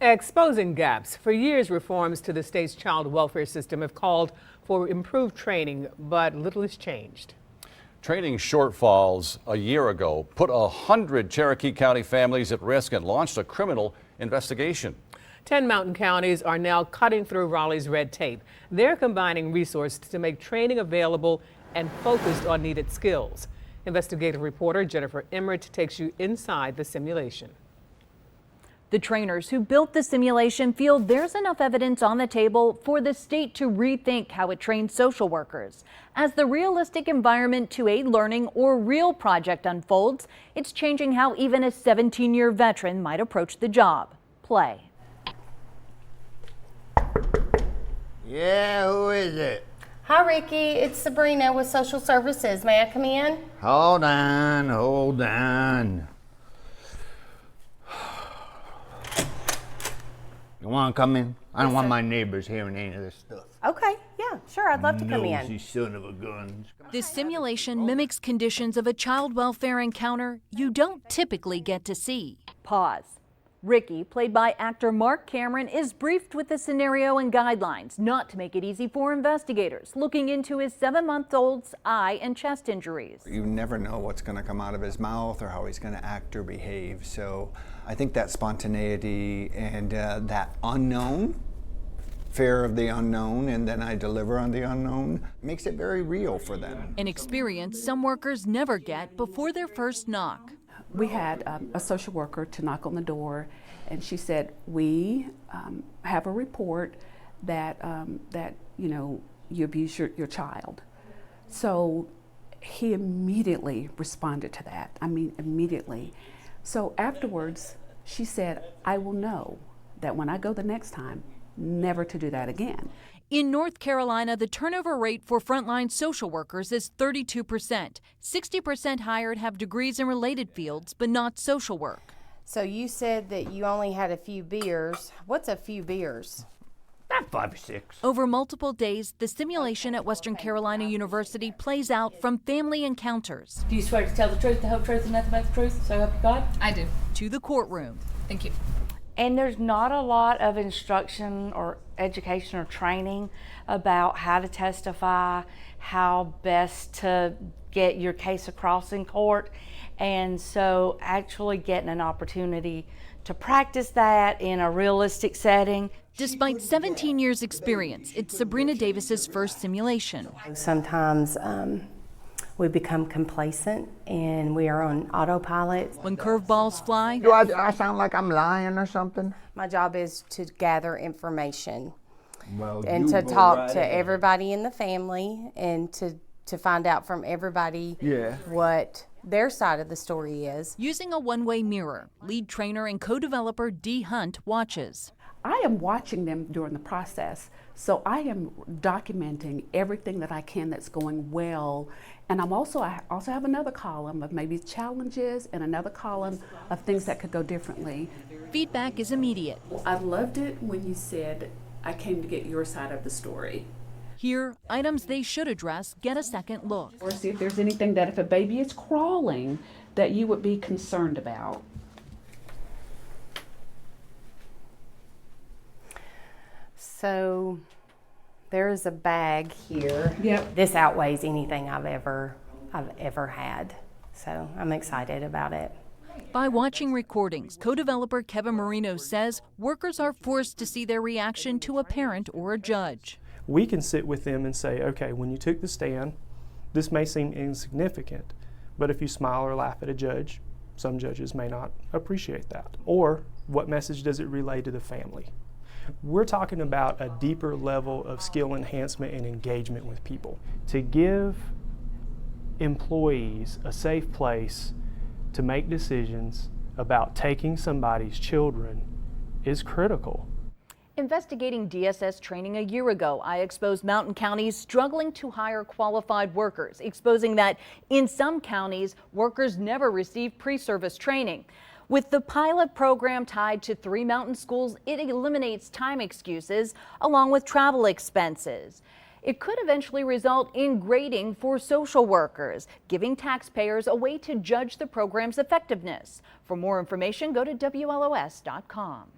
Exposing gaps. For years, reforms to the state's child welfare system have called for improved training, but little has changed. Training shortfalls a year ago put 100 Cherokee County families at risk and launched a criminal investigation. 10 mountain counties are now cutting through Raleigh's red tape. They're combining resources to make training available and focused on needed skills. Investigative reporter Jennifer Emmert takes you inside the simulation. The trainers who built the simulation feel there's enough evidence on the table for the state to rethink how it trains social workers. As the realistic environment to aid learning or real project unfolds, it's changing how even a 17-year veteran might approach the job. Play. Yeah, who is it? Hi, Ricky. It's Sabrina with Social Services. May I come in? Hold on, hold on. You want to come in? I don't want my neighbors hearing any of this stuff. Okay, yeah, sure. I'd love to come Nosy in. son of a gun. This simulation mimics conditions of a child welfare encounter you don't typically get to see. Pause. Ricky, played by actor Mark Cameron, is briefed with the scenario and guidelines, not to make it easy for investigators looking into his 7-month-old's eye and chest injuries. You never know what's going to come out of his mouth or how he's going to act or behave. So I think that spontaneity and that unknown, fear of the unknown, and then I deliver on the unknown, makes it very real for them. An experience some workers never get before their first knock. We had a social worker to knock on the door, and she said, "We have a report that you abused your child." So he immediately responded to that. I mean, immediately. So afterwards, she said, "I will know that when I go the next time, never to do that again." In North Carolina, the turnover rate for frontline social workers is 32%. 60% hired have degrees in related fields, but not social work. So you said that you only had a few beers. What's a few beers? About 5 or 6. Over multiple days, the simulation at Western Carolina University plays out from family encounters. Do you swear to tell the truth, the whole truth, and nothing but the truth, so help you God? I do. To the courtroom. Thank you. And there's not a lot of instruction or education or training about how to testify, how best to get your case across in court. And so actually getting an opportunity to practice that in a realistic setting. Despite 17 years experience, it's Sabrina Davis's first simulation. Sometimes we become complacent and we are on autopilot. When curveballs fly, Do I sound like I'm lying or something? My job is to gather information Well, and to talk to everybody in the family and to find out from everybody what their side of the story is. using a one-way mirror, lead trainer and co-developer Dee Hunt watches. I am watching them during the process, so I am documenting everything that I can that's going well. And I also have another column of maybe challenges and another column of things that could go differently. Feedback is immediate. I loved it when you said, "I came to get your side of the story." Here, items they should address get a second look. Or see if there's anything that if a baby is crawling that you would be concerned about. So there is a bag here. Yep. This outweighs anything I've ever had. So I'm excited about it. By watching recordings, co-developer Kevin Marino says workers are forced to see their reaction to a parent or a judge. We can sit with them and say, okay, when you took the stand, this may seem insignificant, but if you smile or laugh at a judge, some judges may not appreciate that. Or what message does it relay to the family? We're talking about a deeper level of skill enhancement and engagement with people. To give employees a safe place to make decisions about taking somebody's children is critical. Investigating DSS training a year ago, I exposed mountain counties struggling to hire qualified workers, exposing that in some counties, workers never receive pre-service training. With the pilot program tied to 3 mountain schools, it eliminates time excuses along with travel expenses. It could eventually result in grading for social workers, giving taxpayers a way to judge the program's effectiveness. For more information, go to WLOS.com.